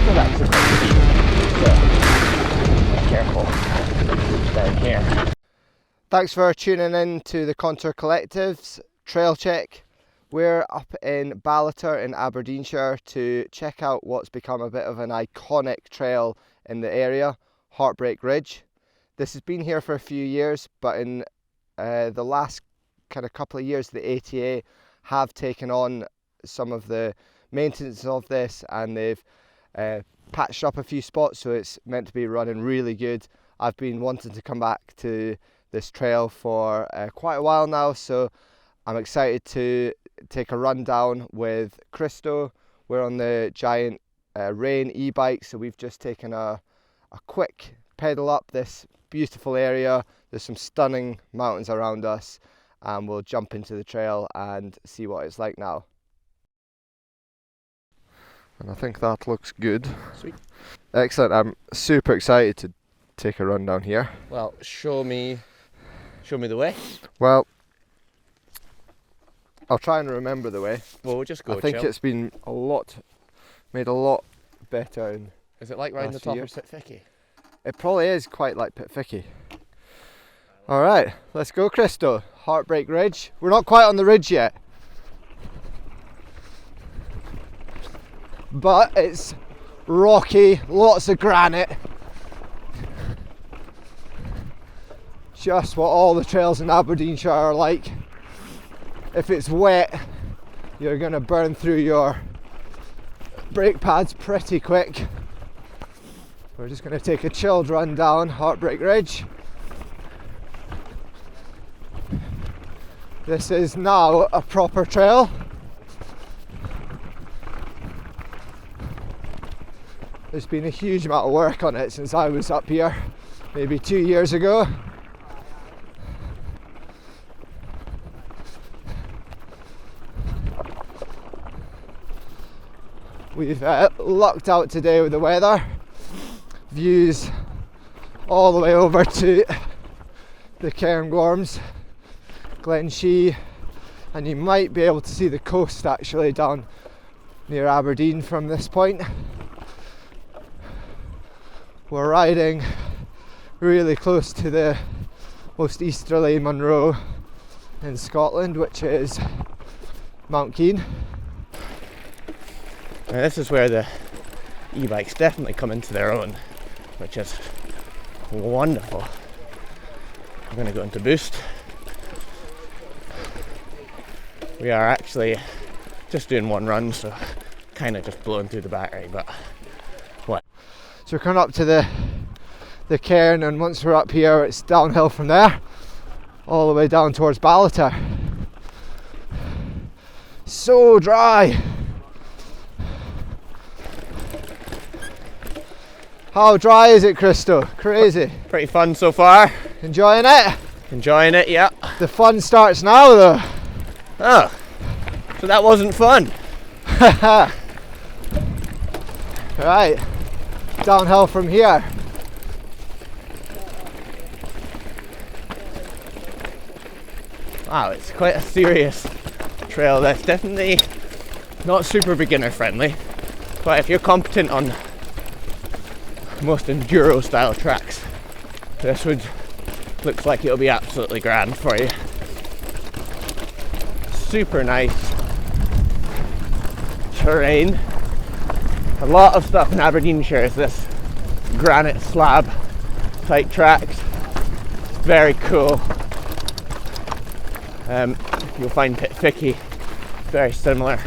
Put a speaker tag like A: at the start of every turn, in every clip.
A: So that's a quite steep, so be careful down here.
B: Thanks for tuning in to the Contour Collective's Trail Check. We're up in Ballater in Aberdeenshire to check out what's become a bit of an iconic trail in the area, Heartbreak Ridge. This has been here for a few years, but in the last kind of couple of years the ATA have taken on some of the maintenance of this, and they've patched up a few spots, so it's meant to be running really good. I've been wanting to come back to this trail for quite a while now, so I'm excited to take a run down with Christo. We're on the giant Rain e-bike, so we've just taken a quick pedal up this beautiful area. There's some stunning mountains around us, and we'll jump into the trail and see what it's like now. And I think that looks good.
A: Sweet.
B: Excellent. I'm super excited to take a run down here.
A: Well, show me the way.
B: Well, I'll try and remember the way.
A: Well, we'll just go.
B: I think
A: chill.
B: it's been made a lot better. And
A: is it like riding the top of Pitficky?
B: it probably is quite like Pitficky. All right, let's go, Christo. Heartbreak Ridge. We're not quite on the ridge yet, but it's rocky, lots of granite. Just what all the trails in Aberdeenshire are like. If it's wet, you're gonna burn through your brake pads pretty quick. We're just gonna take a chilled run down Heartbreak Ridge. This is now a proper trail. There's been a huge amount of work on it since I was up here maybe 2 years ago. We've lucked out today with the weather. Views all the way over to the Cairn, Glenshee, and you might be able to see the coast actually down near Aberdeen from this point. We're riding really close to the most easterly Munro in Scotland, which is Mount Cairn.
A: Now this is where the e-bikes definitely come into their own, which is wonderful. I'm going to go into boost. We are actually just doing one run, so kind of just blowing through the battery, but what?
B: So we're coming up to the Cairn, and once we're up here it's downhill from there all the way down towards Ballater. So dry. How dry is it, Christo? Crazy.
A: Pretty fun so far.
B: Enjoying it?
A: Enjoying it, yeah.
B: The fun starts now though.
A: Oh, so that wasn't fun.
B: Right, downhill from here.
A: Wow, it's quite a serious trail. That's definitely not super beginner friendly, but if you're competent on most enduro style tracks, this looks like it'll be absolutely grand for you. Super nice terrain. A lot of stuff in Aberdeenshire is this granite slab type tracks. It's very cool. You'll find Pitficky very similar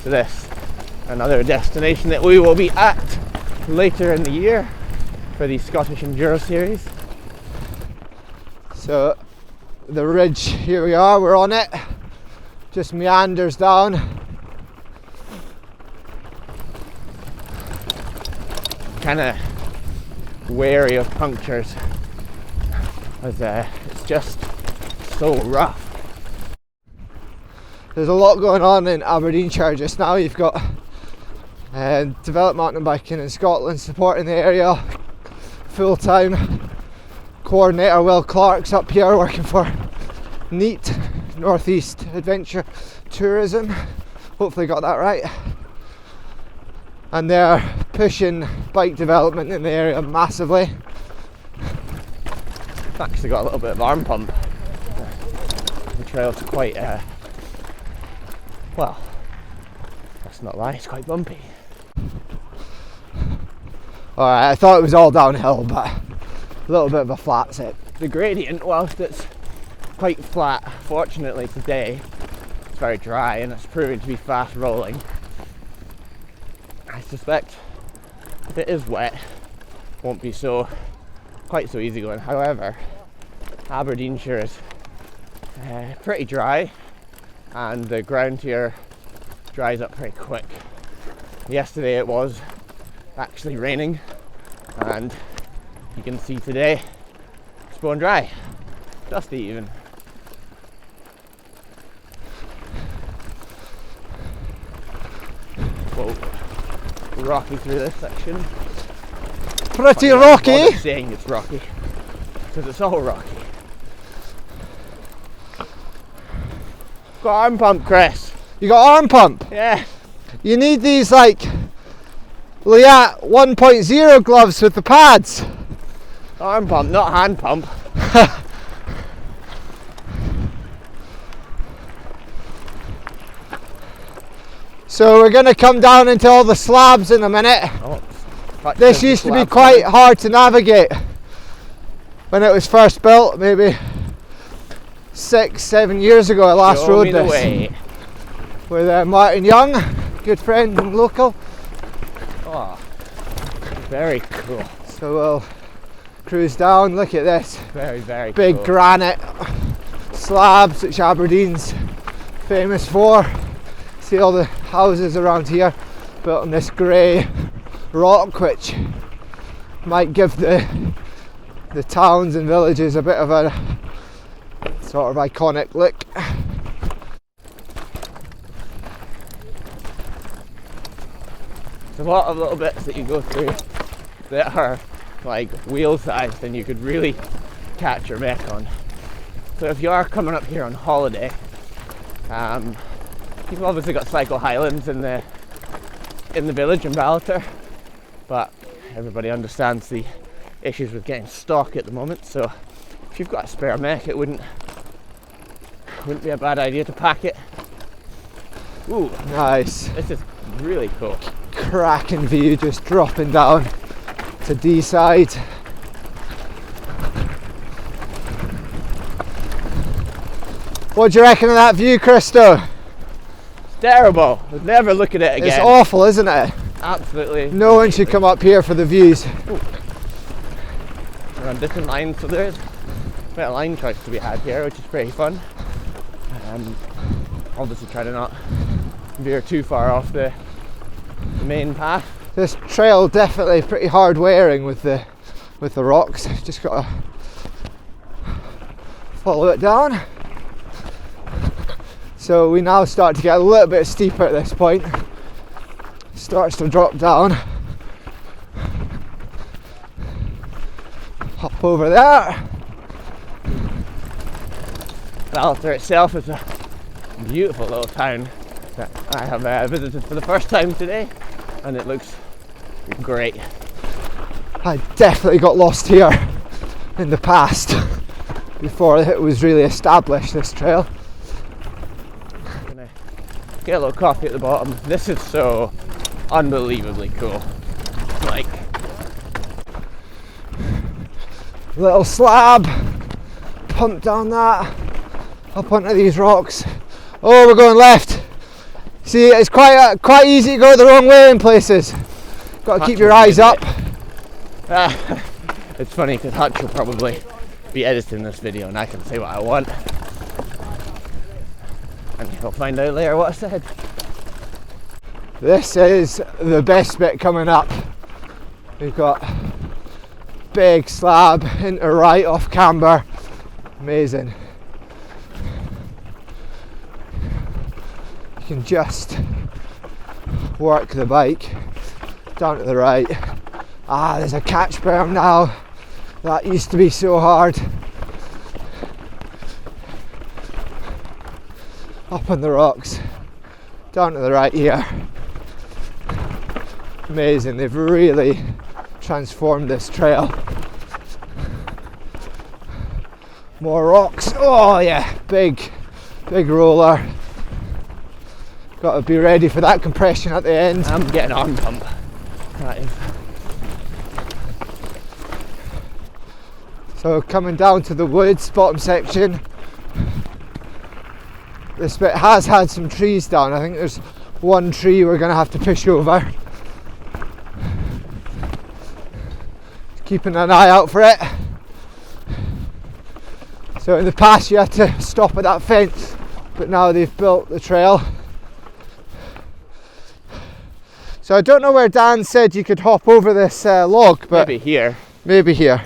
A: to this. Another destination that we will be at later in the year for the Scottish Enduro Series.
B: So the ridge, here we are, we're on it. Just meanders down.
A: Kind of wary of punctures as it's just so rough.
B: There's a lot going on in Aberdeenshire just now. You've got developed mountain biking in Scotland supporting the area. Full-time coordinator Will Clark's up here working for NEAT, Northeast Adventure Tourism. Hopefully got that right. and they're pushing bike development in the area massively.
A: I've actually got a little bit of arm pump. The trail's quite, well, let's not lie, it's quite bumpy.
B: Alright, I thought it was all downhill, but a little bit of a flat sit.
A: The gradient, whilst it's quite flat, fortunately today, it's very dry and it's proving to be fast rolling. I suspect if it is wet, it won't be quite so easy going. However, Aberdeenshire is pretty dry and the ground here dries up pretty quick. Yesterday it was actually raining and you can see today it's bone dry, dusty even. Whoa, rocky through this section.
B: Pretty rocky.
A: I'm saying it's rocky because it's all rocky. Got arm pump, Chris.
B: You got arm pump?
A: Yeah.
B: You need these like Liat 1.0 gloves with the pads.
A: Arm pump, not hand pump.
B: So we're going to come down into all the slabs in a minute.
A: Oh,
B: this used to be quite hard to navigate when it was first built, maybe 6-7 years ago. I last rode this with Martin Young, good friend and local.
A: Oh, very cool.
B: So we'll cruise down. Look at this.
A: Very, very
B: big
A: cool.
B: Granite slabs, which Aberdeen's famous for. See all the houses around here built on this grey rock, which might give the towns and villages a bit of a sort of iconic look.
A: There's a lot of little bits that you go through that are like wheel sized and you could really catch your mech on. So if you are coming up here on holiday, you've obviously got Cycle Highlands in the village in Ballater, but everybody understands the issues with getting stock at the moment, so if you've got a spare mech it wouldn't be a bad idea to pack it. Ooh,
B: nice.
A: This is really cool.
B: Cracking view just dropping down to Deeside. What do you reckon of that view, Christo?
A: Terrible. I'd never look at it again.
B: It's awful, isn't it?
A: Absolutely.
B: No one should come up here for the views.
A: Ooh. We're on different lines, so there's a bit of line choice to be had here, which is pretty fun. Obviously try to not veer too far off the main path.
B: This trail definitely pretty hard wearing with the rocks. Just got to follow it down. So we now start to get a little bit steeper at this point. Starts to drop down. Hop over there.
A: Ballater itself is a beautiful little town that I have visited for the first time today, and it looks great.
B: I definitely got lost here in the past before it was really established, this trail.
A: Gonna get a little coffee at the bottom. This is so unbelievably cool. Like,
B: little slab, pump down that, up onto these rocks. Oh, we're going left. See, it's quite easy to go the wrong way in places. Got to keep your eyes up.
A: It's funny because Hutch will probably be editing this video and I can say what I want. And he'll find out later what I said.
B: This is the best bit coming up. We've got big slab into right off camber. Amazing. You can just work the bike down to the right. Ah, there's a catch berm now. That used to be so hard. Up on the rocks, down to the right here. amazing. They've really transformed this trail. More rocks. Oh yeah, big roller. Got to be ready for that compression at the end.
A: I'm getting arm pump. Right.
B: So coming down to the woods bottom section. This bit has had some trees down. I think there's one tree we're going to have to push over. Keeping an eye out for it. So in the past you had to stop at that fence, but now they've built the trail. So I don't know where Dan said you could hop over this log, but
A: maybe here.
B: Maybe here.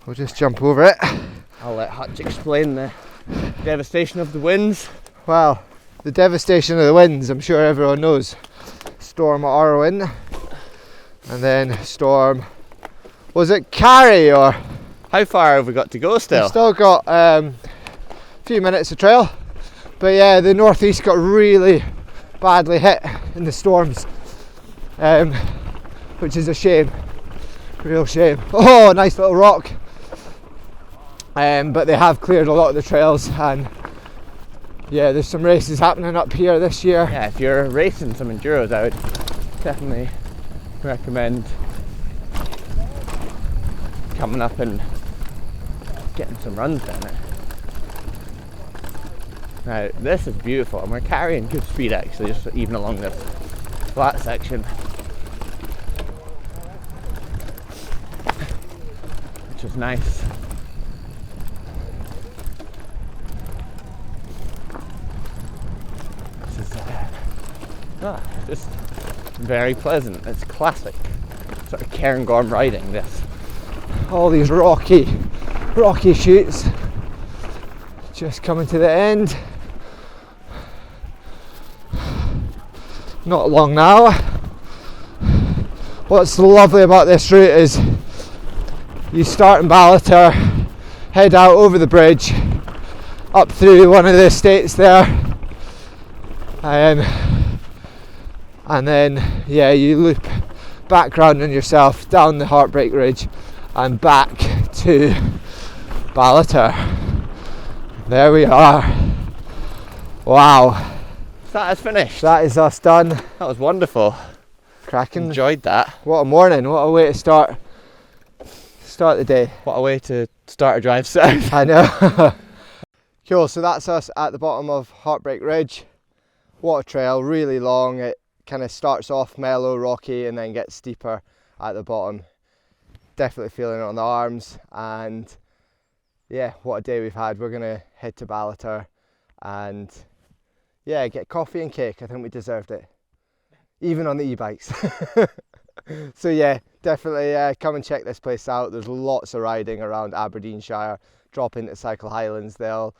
B: We'll just jump over it.
A: I'll let Hutch explain the devastation of the winds.
B: Well, the devastation of the winds, I'm sure everyone knows. Storm Arwen, and then storm, was it Carrie or?
A: How far have we got to go still?
B: We've still got a few minutes of trail. But yeah, the northeast got really badly hit in the storms, which is a shame, real shame. Oh, nice little rock. But they have cleared a lot of the trails, and yeah, there's some races happening up here this year.
A: Yeah, if you're racing some enduros, I would definitely recommend coming up and getting some runs down it. Now this is beautiful, and we're carrying good speed actually, just even along this flat section, which is nice. This is just very pleasant. It's classic sort of Cairn riding, this.
B: All these rocky chutes. Just coming to the end. Not long now. What's lovely about this route is you start in Ballater, head out over the bridge, up through one of the estates there, and then yeah, you loop back round on yourself down the Heartbreak Ridge and back to Ballater. There we are. Wow.
A: That is finished.
B: That is us done.
A: That was wonderful.
B: Cracking.
A: Enjoyed that.
B: What a morning. What a way to start the day.
A: What a way to start a drive south.
B: I know. Cool, so that's us at the bottom of Heartbreak Ridge. What a trail, really long. It kind of starts off mellow, rocky, and then gets steeper at the bottom. Definitely feeling it on the arms, and yeah, what a day we've had. We're gonna head to Ballater and yeah, get coffee and cake. I think we deserved it, even on the e-bikes. So yeah, definitely come and check this place out. There's lots of riding around Aberdeenshire. Drop into Cycle Highlands, they'll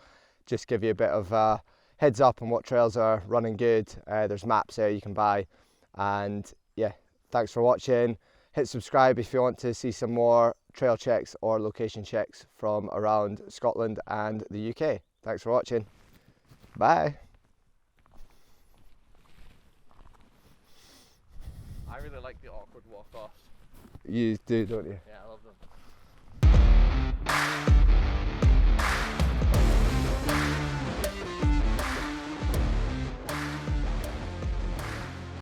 B: just give you a bit of heads up on what trails are running good. There's maps there you can buy, and yeah, thanks for watching. Hit subscribe if you want to see some more trail checks or location checks from around Scotland and the UK. Thanks for watching. Bye.
A: I really like the awkward walk off.
B: You do, don't you?
A: Yeah.